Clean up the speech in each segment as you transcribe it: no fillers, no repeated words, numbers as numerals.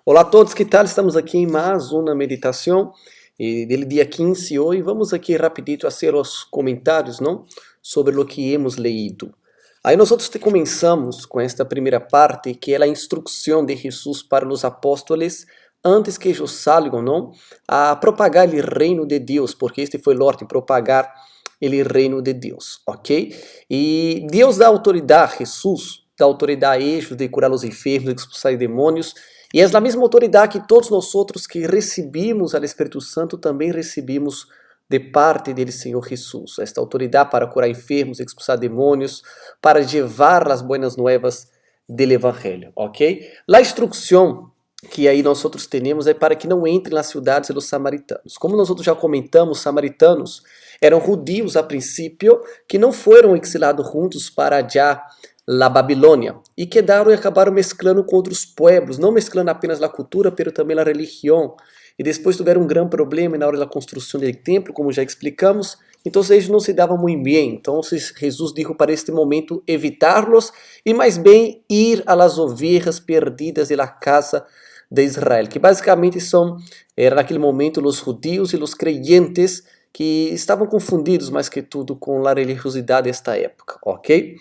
Olá a todos, que tal? Estamos aqui em mais uma meditação do dia 15 hoje. Vamos aqui rapidito a fazer os comentários, não? Sobre o que hemos leído. Aí nós começamos com esta primeira parte, que é a instrução de Jesus para os apóstolos antes que eles salgam, não? A propagar o reino de Deus, porque este foi o ordem, propagar o reino de Deus, ok? E Deus dá autoridade, Jesus dá autoridade a eles de curar os enfermos, de expulsar demônios. E é a mesma autoridade que todos nós outros que recebimos ao Espírito Santo também recebemos de parte dele, Senhor Jesus. Esta autoridade para curar enfermos, expulsar demônios, para levar as boas novas do Evangelho, ok? A instrução que aí nós outros temos é para que não entrem nas cidades dos samaritanos. Como nós outros já comentamos, os samaritanos eram judeus a princípio que não foram exilados juntos para já la Babilônia, e quedaram e acabaram mesclando com outros pueblos, não mesclando apenas a cultura, mas também a religião, e depois tiveram um grande problema na hora da construção do templo, como já explicamos, então eles não se davam muito bem, então Jesus disse para este momento evitar-los, e mais bem ir a las ovelhas perdidas da casa de Israel, que basicamente eram naquele momento os judeus e os creyentes, que estavam confundidos mais que tudo com a religiosidade desta época, ok?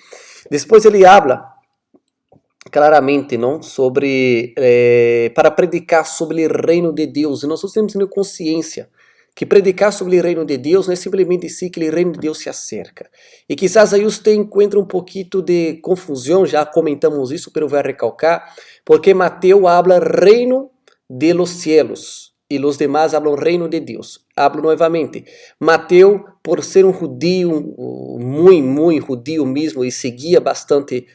Depois ele habla claramente, não, sobre para predicar sobre o reino de Deus. E nós temos que ter consciência que predicar sobre o reino de Deus não é simplesmente dizer que o reino de Deus se acerca. E quizás aí você encontre um pouquinho de confusão, já comentamos isso, mas vou recalcar, porque Mateus habla reino de los cielos e os demais hablam reino de Deus. Hablo novamente. Mateus, por ser um judío, muito judío mesmo, e seguia bastante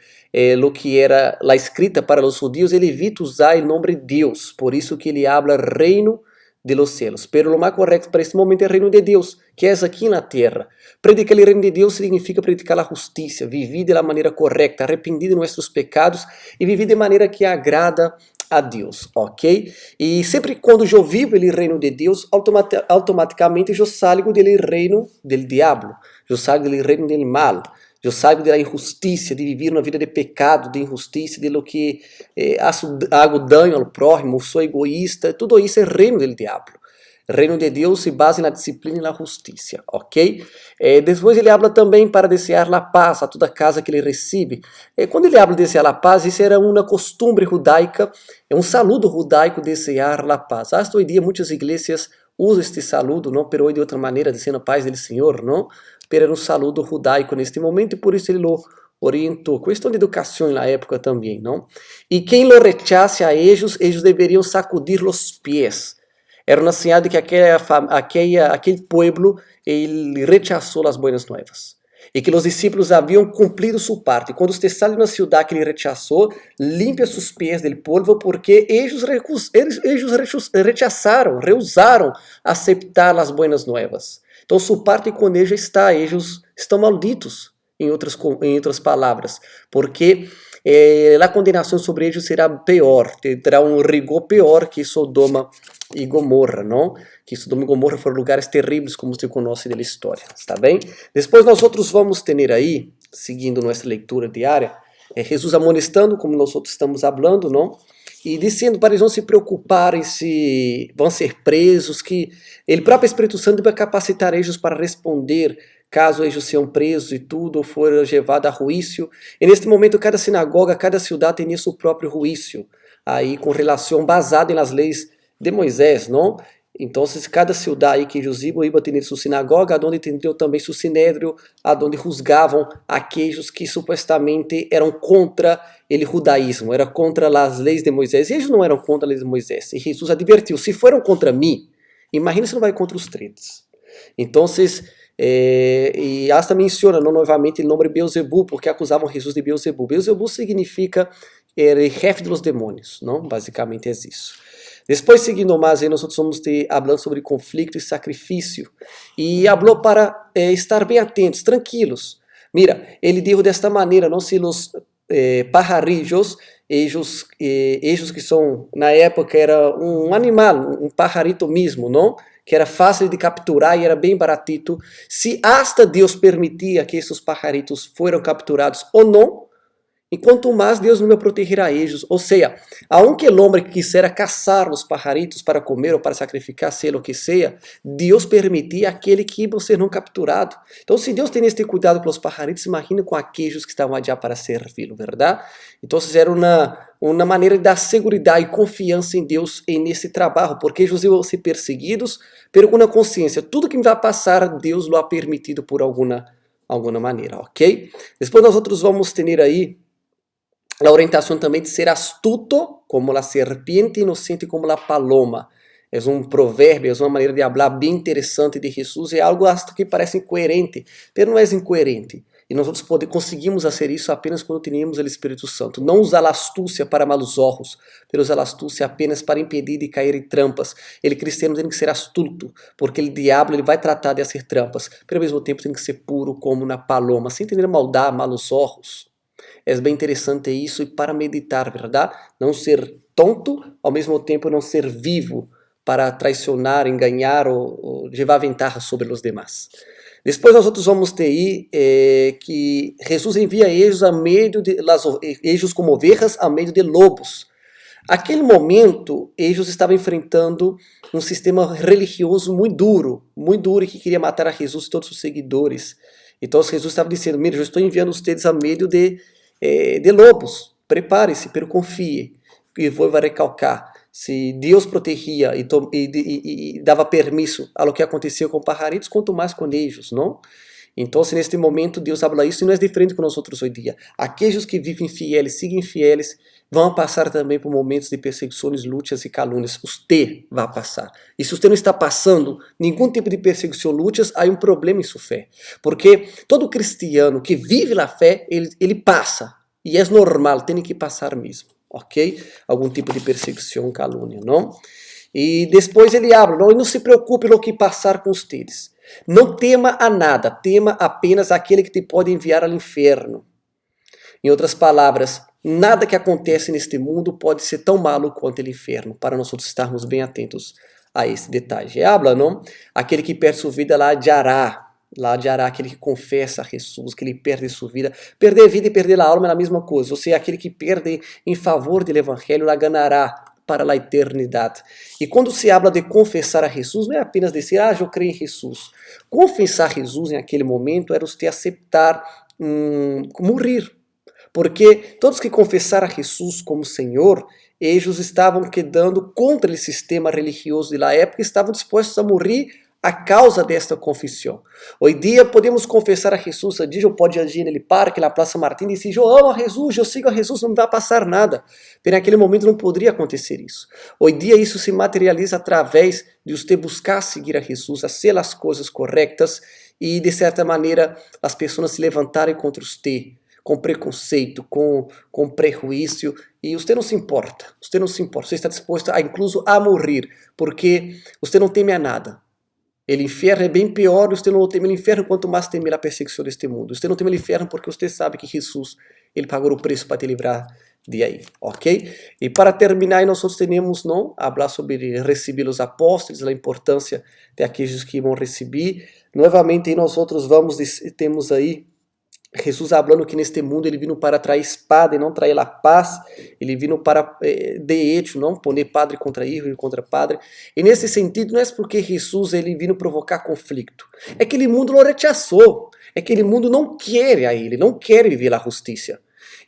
o que era a escrita para os judíos, ele evita usar o nome de Deus. Por isso que ele habla reino de los cielos. Pero o mais correto para este momento é reino de Deus, que é aqui na terra. Predicar o reino de Deus significa predicar a justiça, viver de maneira correta, arrepender de nossos pecados e viver de maneira que agrada a Deus, ok? E sempre quando eu vivo o reino de Deus, automaticamente eu salgo do reino do diabo, eu salgo do reino do mal, eu salgo da injustiça, de viver uma vida de pecado, de injustiça, de lo que hago dano ao próximo, sou egoísta, tudo isso é reino do diabo. O reino de Deus se basa na disciplina e na justiça, ok? Depois ele habla também para desejar a paz a toda casa que ele recebe. Quando ele habla de desejar a paz, isso era uma costumbre judaica, é um saludo judaico desejar a paz. Hasta hoje em dia muitas igrejas usam este saludo, não, pero de outra maneira, dizendo paz do Senhor, não? Pero era um saludo judaico neste momento e por isso ele lo orientou. Questão de educação na época também, não? E quem lo rechace a eles deveriam sacudir os pés. Era uma sinal de que aquele povo ele rechaçou as boas novas. E que os discípulos haviam cumprido sua parte. Quando você sai de uma cidade que ele rechaçou, limpe seus pés do polvo, porque eles rechaçaram, rehusaram aceitar as boas novas. Então, sua parte com eles eles estão malditos, em outras palavras, porque a condenação sobre eles será pior, terá um rigor pior que Sodoma e Gomorra, não? Que Sodoma e Gomorra foram lugares terríveis, como você conhece da história, está bem? Depois nós outros vamos ter aí, seguindo nossa leitura diária, Jesus amonestando, como nós outros estamos falando, não? E dizendo para eles não se preocuparem se vão ser presos, que o próprio Espírito Santo vai capacitar eles para responder caso eles sejam presos e tudo, ou for levado a juízo. E neste momento, cada sinagoga, cada cidade tem seu próprio juízo, aí com relação baseada nas leis de Moisés, não? Então, cada cidade que eles iam ter sua sinagoga, onde tinham também seu sinédrio, onde juzgavam aqueles que supostamente eram contra o judaísmo, eram contra as leis de Moisés. E eles não eram contra as leis de Moisés. E Jesus advertiu, se foram contra mim, imagina se não vai contra os tretes. Então, e hasta menciona novamente o nome de Beelzebub, porque acusavam Jesus de Beelzebub. Beelzebub significa jefe dos demônios, não? Basicamente é isso. Depois, seguindo mais, nós vamos falando sobre conflito e sacrifício. E falou para estar bem atentos, tranquilos. Mira, ele disse desta maneira, não se os pajarillos, eles que são, na época, era um animal, um pajarito mesmo, não? Que era fácil de capturar e era bem baratito. Se hasta Deus permitia que esses pajaritos foram capturados ou não, E quanto mais Deus não me protegerá ellos. Ou seja, aunque el hombre quisiera cazar los pajaritos para comer ou para sacrificar, seja o que seja, Deus permitia aquele que iba a ser não capturado. Então, se Deus tem este cuidado com os pajaritos, imagine com aqueles que estavam allá para servi-lo, verdade? Então, era uma maneira de dar segurança e confiança em Deus nesse trabalho, porque eles iam ser perseguidos, mas com a consciência, tudo que vai passar, Deus lo ha permitido por alguma maneira, ok? Depois nós outros vamos ter aí a orientação também de ser astuto como a serpiente, inocente como a paloma. É um provérbio, é uma maneira de falar bem interessante de Jesus, é algo hasta que parece incoerente, mas não é incoerente. E nós conseguimos fazer isso apenas quando temos o Espírito Santo. Não usar a astúcia para malos olhos, mas usar a astúcia apenas para impedir de cair em trampas. Ele cristiano tem que ser astuto, porque o diabo ele vai tratar de fazer trampas, mas ao mesmo tempo tem que ser puro como na paloma, sem ter maldade, malos olhos. É bem interessante isso e para meditar, verdade? Não ser tonto, ao mesmo tempo não ser vivo para traicionar, enganar ou levar ventaja sobre os demais. Depois nós outros vamos ter aí que Jesus envia eles a meio de eles como ovelhas a meio de lobos. Aquele momento, eles estavam enfrentando um sistema religioso muito duro e que queria matar a Jesus e todos os seguidores. Então Jesus estava dizendo, mira, eu estou enviando vocês a meio de lobos, prepare-se, pero confie. E vou recalcar, se Deus protegia e dava permisso a lo que aconteceu com pajaritos, quanto mais com eles, não? Então, neste momento, Deus habla isso e não é diferente com nós outros hoje em dia. Aqueles que vivem fieles, seguem fieles, vão passar também por momentos de perseguições, lutas e calúnias. Você vai passar. E se você não está passando nenhum tipo de perseguição, lutas, há um problema em sua fé. Porque todo cristiano que vive a fé, ele passa. E é normal, tem que passar mesmo. Ok? Algum tipo de perseguição, calúnia, não? E depois ele abre, não se preocupe no que passar com vocês. Não tema a nada, tema apenas aquele que te pode enviar ao inferno. Em outras palavras, nada que acontece neste mundo pode ser tão malo quanto o inferno, para nós estarmos bem atentos a esse detalhe. Habla, não? Aquele que perde sua vida lá adiará, aquele que confessa a Jesus, que ele perde sua vida. Perder a vida e perder a alma é a mesma coisa, ou seja, aquele que perde em favor do evangelho, lá ganhará para a eternidade. E quando se habla de confessar a Jesus, não é apenas dizer, eu creio em Jesus. Confessar a Jesus em aquele momento era você aceitar morrer. Porque todos que confessaram a Jesus como Senhor, eles estavam quedando contra o sistema religioso da época e estavam dispostos a morrer a causa desta confissão. Hoje dia podemos confessar a Jesus, a dia eu pode agir nele parque, na Praça Martim, e dizer, eu amo a Jesus, eu sigo a Jesus, não me vai passar nada. Mas naquele momento não poderia acontecer isso. Hoje dia isso se materializa através de você buscar seguir a Jesus, fazer as coisas corretas e de certa maneira as pessoas se levantarem contra você, com preconceito, com prejuízo, e você não se importa, você está disposto a incluso a morrer, porque você não teme a nada. O inferno é bem pior, você não teme o inferno, quanto mais teme a perseguição deste mundo. Você não teme o inferno porque você sabe que Jesus, ele pagou o preço para te livrar de aí, ok? E para terminar, nós temos, não, falar sobre receber os apóstolos, a importância de aqueles que vão receber. Novamente, nós temos aí Jesus falando que neste mundo ele vino para trair espada e não trair a paz, ele vino para de hecho, não poner padre contra hijo e contra padre. E nesse sentido não é porque Jesus ele vino provocar conflito, é que o mundo o rechaçou, é que o mundo não quer a ele, não quer viver a justiça.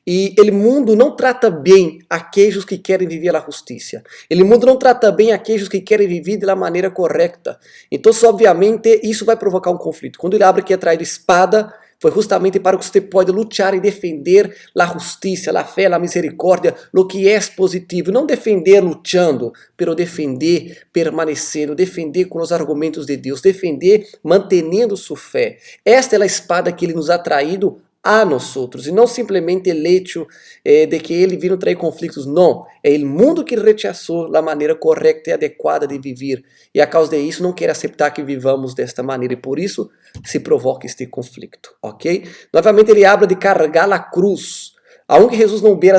E o mundo não trata bem aqueles que querem viver a justiça. O mundo não trata bem aqueles que querem viver da maneira correta. Então, obviamente, isso vai provocar um conflito. Quando ele abre que é traído espada, foi justamente para que você pode lutar e defender a justiça, a fé, a misericórdia, o que é positivo. Não defender lutando, mas defender permanecendo, defender com os argumentos de Deus, defender mantendo sua fé. Esta é a espada que ele nos ha traído a nós outros, e não simplesmente o hecho de que ele vino trair conflitos, não, é o mundo que rechaçou a maneira correta e adequada de viver, e a causa disso não quer aceitar que vivamos desta maneira, e por isso se provoca este conflito, ok? Novamente ele habla de carregar a cruz, Aunque Jesus não hubiera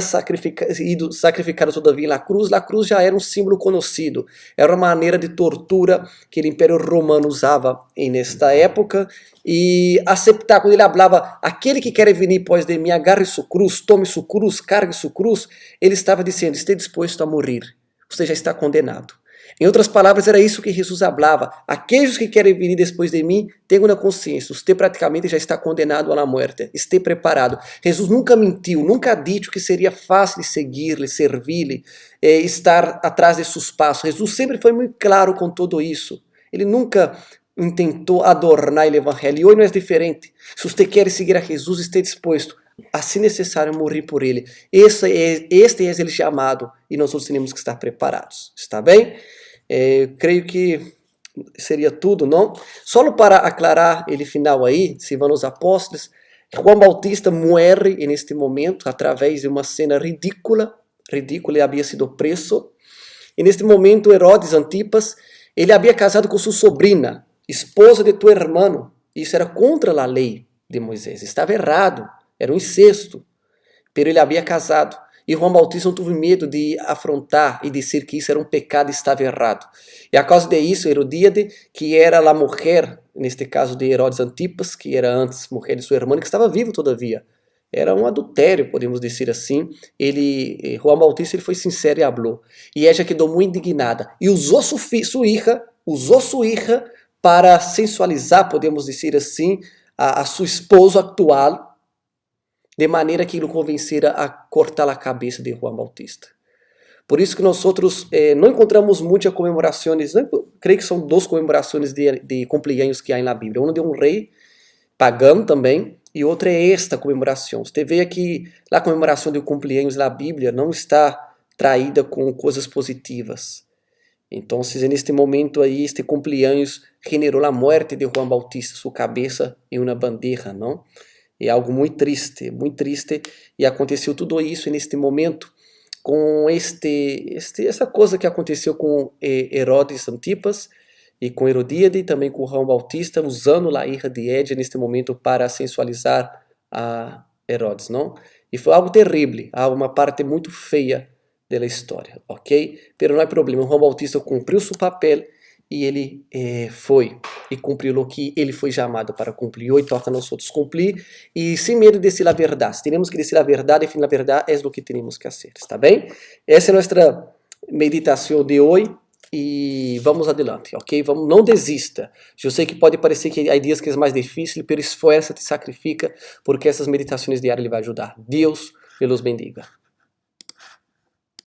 ido sacrificado todavia na cruz já era um símbolo conhecido. Era uma maneira de tortura que o Império Romano usava nesta época. E aceitar, quando ele falava, aquele que quer vir após de mim, agarre sua cruz, tome sua cruz, cargue sua cruz, ele estava dizendo, esteja disposto a morrer. Você já está condenado. Em outras palavras, era isso que Jesus falava. Aqueles que querem vir depois de mim, tenham na consciência, você praticamente já está condenado à morte. Esteja preparado. Jesus nunca mentiu, nunca disse que seria fácil seguir-lhe, servir-lhe, estar atrás de seus passos. Jesus sempre foi muito claro com tudo isso. Ele nunca tentou adornar o evangelho. E hoje não é diferente. Se você quer seguir a Jesus, esteja disposto. Assim necessário morrer por ele. Este é o chamado e nós temos que estar preparados. Está bem? Creio que seria tudo, não? Só para aclarar ele final aí, se vão os apóstolos, João Bautista morre neste momento através de uma cena ridícula, ele havia sido preso, e neste momento Herodes Antipas, ele havia casado com sua sobrinha, esposa de tu irmão, isso era contra a lei de Moisés, estava errado, era um incesto, pero ele havia casado. E João Bautista não teve medo de afrontar e dizer que isso era um pecado e estava errado. E a causa disso, Herodíade, que era a mulher, neste caso de Herodes Antipas, que era antes mulher de sua irmã, que estava vivo todavia. Era um adultério, podemos dizer assim. João Bautista ele foi sincero e falou. E ela quedou muito indignada. E usou sua filha para sensualizar, podemos dizer assim, a seu esposo atual, de maneira que ele convencera a cortar a cabeça de João Bautista. Por isso que nós não encontramos muitas comemorações, creio que são 2 comemorações de cumpleaños que há na Bíblia. Uma de um rei pagão também, e outra é esta comemoração. Você vê que a comemoração de cumpleaños na Bíblia não está traída com coisas positivas. Então, neste momento aí, este cumpleaños generou a morte de João Bautista, sua cabeça em uma bandeja, não? É algo muito triste, e aconteceu tudo isso neste momento com essa coisa que aconteceu com Herodes Antipas e com Herodíade e também com João Bautista, usando a hija de Hédia neste momento para sensualizar a Herodes, não? E foi algo terrível, uma parte muito feia da história, ok? Pero não há problema, João Bautista cumpriu seu papel e ele foi e cumpriu o que ele foi chamado para cumprir. Hoje toca a nós cumprir e sem medo de dizer a verdade. Temos que dizer a verdade e a verdade é o que temos que fazer, está bem? Essa é a nossa meditação de hoje e vamos adelante, ok? Não desista. Eu sei que pode parecer que há dias que é mais difícil, pero esforça-te, sacrifica, porque essas meditações diárias lhe vai ajudar. Deus os bendiga.